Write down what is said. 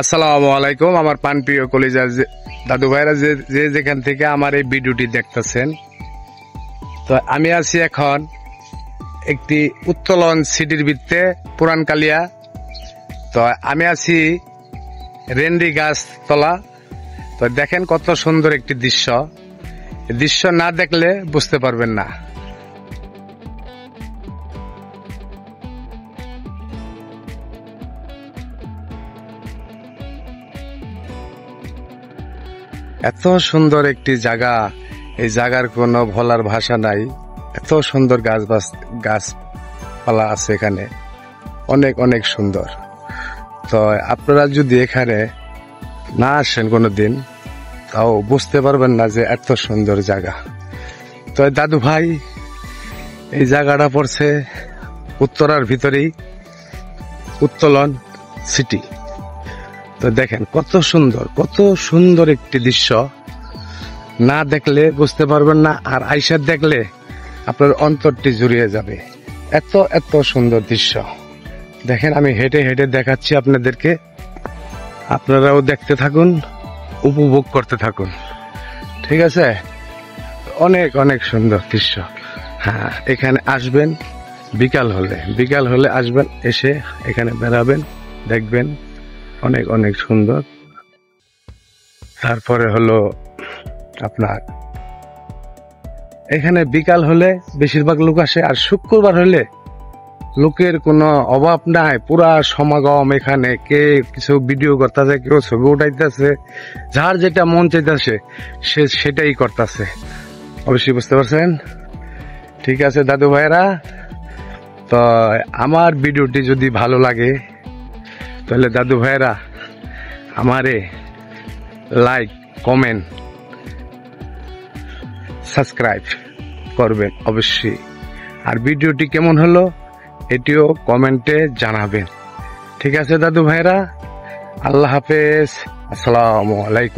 আসসালামু আলাইকুম। আমার প্রাণপ্রিয় কলিজার দাদু ভাইরা যে যেখান থেকে আমার এই ভিডিওটি দেখতেছেন, তো আমি আছি এখন একটি উত্তোলন সিটির ভিত্তে পুরান কালিয়া। তো আমি আছি রেন্ডি গাছ তলা। তো দেখেন কত সুন্দর একটি দৃশ্য না দেখলে বুঝতে পারবেন না। এত সুন্দর একটি জায়গা, এই জায়গার কোনো বলার ভাষা নাই। এত সুন্দর গাছপালা আছে এখানে, অনেক অনেক সুন্দর। তো আপনারা যদি এখানে না আসেন কোনোদিন, তাও বুঝতে পারবেন না যে এত সুন্দর জায়গা। তো দাদু ভাই, এই জায়গাটা পড়ছে উত্তরার ভিতরেই, উত্তোলন সিটি। তো দেখেন কত সুন্দর একটি দৃশ্য, না দেখলে বুঝতে পারবেন না, আর আইসা দেখলে আপনার অন্তরটি জুড়িয়ে যাবে। এত সুন্দর দৃশ্য দেখেন। আমি হেঁটে হেঁটে দেখাচ্ছি আপনাদেরকে, আপনারাও দেখতে থাকুন, উপভোগ করতে থাকুন, ঠিক আছে? অনেক অনেক সুন্দর দৃশ্য। হ্যাঁ, এখানে আসবেন বিকাল হলে আসবেন, এসে এখানে বেড়াবেন, দেখবেন অনেক অনেক সুন্দর। তারপরে হলো আপনার এখানে বিকাল হলে বেশিরভাগ লোক আসে, আর শুক্রবার হলে লোকের কোনো অভাব নাই, পুরা সমাগম। এখানে কে কিছু ভিডিও করতেছে, কেউ ছবি উঠাইতেছে, যার যেটা মন চাইতেছে সে সেটাই করতেছে। অবশ্যই বুঝতে পারছেন, ঠিক আছে দাদু ভাইরা? তো আমার ভিডিওটি যদি ভালো লাগে, তাহলে দাদু ভাইরা আমারে লাইক, কমেন্ট, সাবস্ক্রাইব করবেন অবশ্যই। আর ভিডিওটি কেমন হলো এটিও কমেন্টে জানাবেন, ঠিক আছে দাদু ভাইরা? আল্লাহ হাফেজ, আসসালামু আলাইকুম।